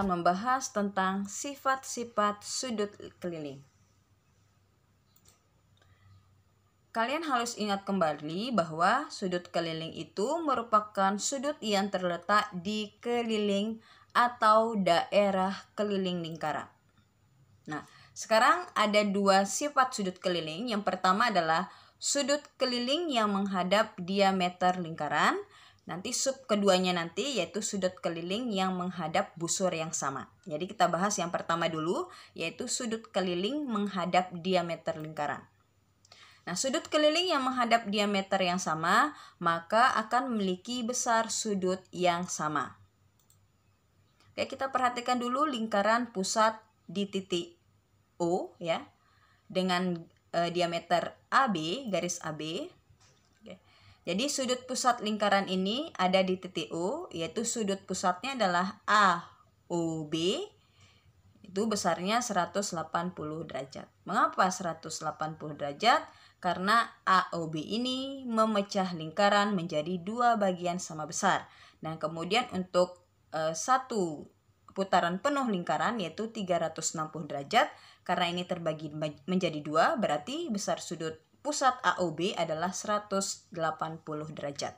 akan membahas tentang sifat-sifat sudut keliling. Kalian harus ingat kembali bahwa sudut keliling itu merupakan sudut yang terletak di keliling atau daerah keliling lingkaran. Nah, sekarang ada dua sifat sudut keliling. Yang pertama adalah sudut keliling yang menghadap diameter lingkaran. Nanti sub keduanya nanti yaitu sudut keliling yang menghadap busur yang sama. Jadi kita bahas yang pertama dulu, yaitu sudut keliling menghadap diameter lingkaran. Nah, sudut keliling yang menghadap diameter yang sama, maka akan memiliki besar sudut yang sama. Oke, kita perhatikan dulu lingkaran pusat di titik O ya, dengan diameter AB, garis AB. Oke. Jadi sudut pusat lingkaran ini ada di titik O, yaitu sudut pusatnya adalah AOB. Itu besarnya 180 derajat. Mengapa 180 derajat? Karena AOB ini memecah lingkaran menjadi dua bagian sama besar. Nah, kemudian untuk satu putaran penuh lingkaran yaitu 360 derajat. Karena ini terbagi menjadi dua, berarti besar sudut pusat AOB adalah 180 derajat.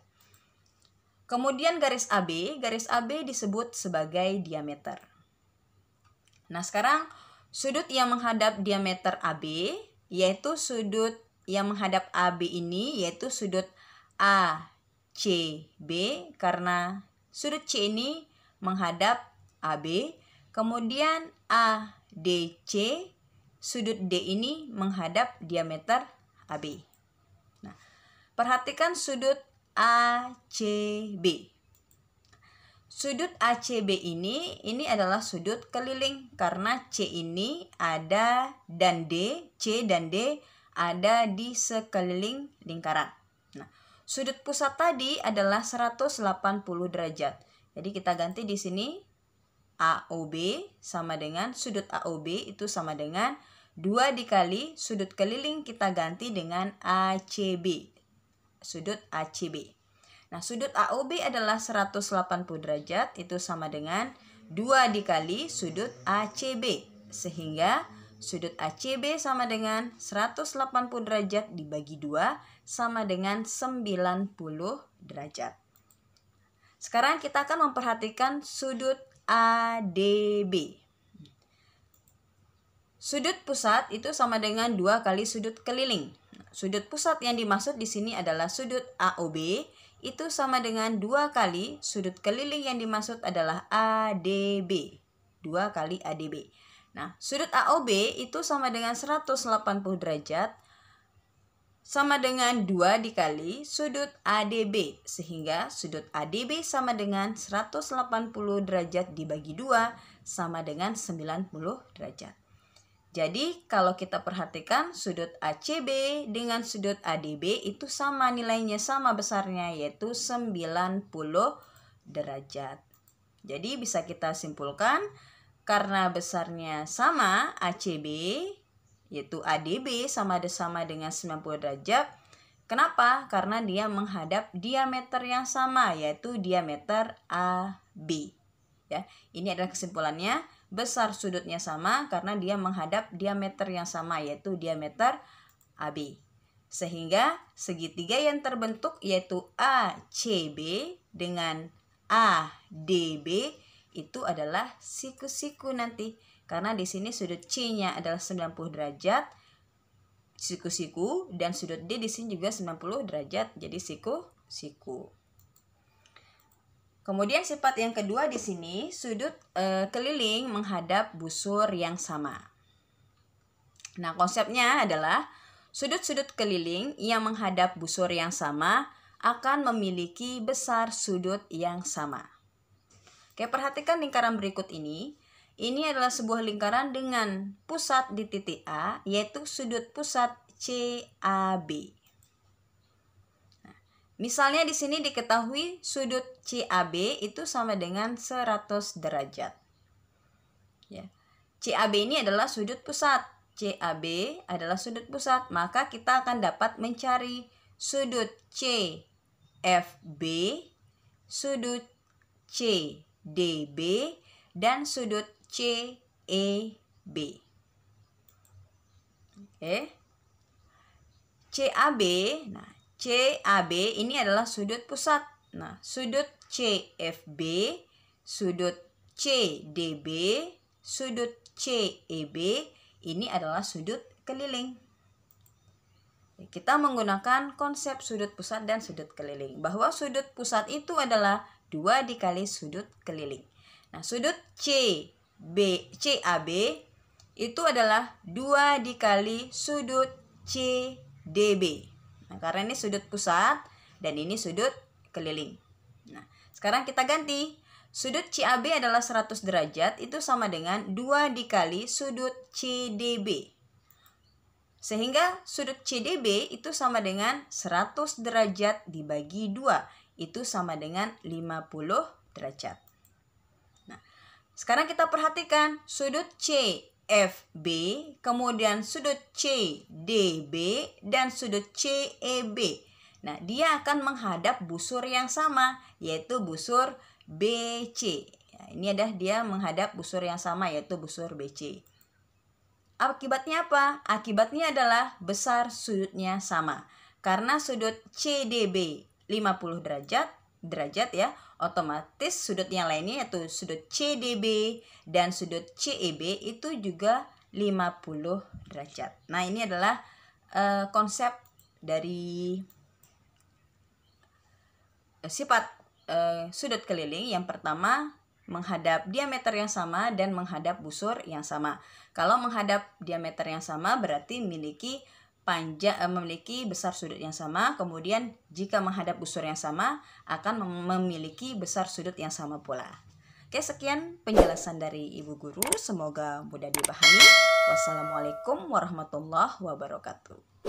Kemudian garis AB disebut sebagai diameter. Nah, sekarang sudut yang menghadap diameter AB, yaitu sudut yang menghadap AB ini, yaitu sudut ACB, karena sudut C ini menghadap AB. Kemudian ADC, sudut D ini menghadap diameter AB. Nah, perhatikan sudut ACB. Sudut ACB ini adalah sudut keliling karena C ini ada dan D, C dan D ada di sekeliling lingkaran. Nah, sudut pusat tadi adalah 180 derajat. Jadi kita ganti di sini AOB sama dengan sudut AOB itu sama dengan 2 dikali sudut keliling kita ganti dengan ACB. Sudut ACB. Nah, sudut AOB adalah 180 derajat, itu sama dengan 2 dikali sudut ACB. Sehingga sudut ACB sama dengan 180 derajat dibagi 2 sama dengan 90 derajat. Sekarang kita akan memperhatikan sudut ADB. Sudut pusat itu sama dengan 2 kali sudut keliling. Sudut pusat yang dimaksud di sini adalah sudut AOB. Itu sama dengan 2 kali sudut keliling yang dimaksud adalah ADB. 2 kali ADB. Nah, sudut AOB itu sama dengan 180 derajat sama dengan 2 dikali sudut ADB. Sehingga sudut ADB sama dengan 180 derajat dibagi 2 sama dengan 90 derajat. Jadi kalau kita perhatikan sudut ACB dengan sudut ADB itu sama nilainya, sama besarnya, yaitu 90 derajat. Jadi bisa kita simpulkan karena besarnya sama ACB yaitu ADB sama dengan 90 derajat. Kenapa? Karena dia menghadap diameter yang sama yaitu diameter AB. Ya, ini adalah kesimpulannya. Besar sudutnya sama karena dia menghadap diameter yang sama yaitu diameter AB. Sehingga segitiga yang terbentuk yaitu ACB dengan ADB itu adalah siku-siku nanti. Karena di sini sudut C-nya adalah 90 derajat siku-siku dan sudut D di sini juga 90 derajat jadi siku-siku. Kemudian sifat yang kedua di sini sudut keliling menghadap busur yang sama. Nah, konsepnya adalah sudut-sudut keliling yang menghadap busur yang sama akan memiliki besar sudut yang sama. Oke, perhatikan lingkaran berikut ini. Ini adalah sebuah lingkaran dengan pusat di titik A, yaitu sudut pusat CAB. Misalnya di sini diketahui sudut CAB itu sama dengan 100 derajat. Ya. CAB ini adalah sudut pusat. CAB adalah sudut pusat, maka kita akan dapat mencari sudut CFB, sudut CDB, dan sudut CEB. Oke. CAB, nah CAB ini adalah sudut pusat. Nah, sudut CFB, sudut CDB, sudut CEB ini adalah sudut keliling. Kita menggunakan konsep sudut pusat dan sudut keliling, bahwa sudut pusat itu adalah 2 dikali sudut keliling. Nah, sudut CAB itu adalah 2 dikali sudut CDB. Nah, karena ini sudut pusat dan ini sudut keliling. Nah, sekarang kita ganti. Sudut CAB adalah 100 derajat, itu sama dengan 2 dikali sudut CDB. Sehingga sudut CDB itu sama dengan 100 derajat dibagi 2. Itu sama dengan 50 derajat. Nah, sekarang kita perhatikan sudut CFB, kemudian sudut CDB, dan sudut CEB. Nah, dia akan menghadap busur yang sama, yaitu busur BC. Ya, ini adalah dia menghadap busur yang sama, yaitu busur BC. Akibatnya apa? Akibatnya adalah besar sudutnya sama. Karena sudut CDB 50 derajat ya, otomatis sudut yang lainnya yaitu sudut CDB dan sudut CEB itu juga 50 derajat. Nah, ini adalah konsep dari sifat sudut keliling. Yang pertama, menghadap diameter yang sama dan menghadap busur yang sama. Kalau menghadap diameter yang sama berarti memiliki besar sudut yang sama. Kemudian jika menghadap busur yang sama akan memiliki besar sudut yang sama pula. Oke, sekian penjelasan dari Ibu Guru. Semoga mudah dipahami. Wassalamualaikum warahmatullahi wabarakatuh.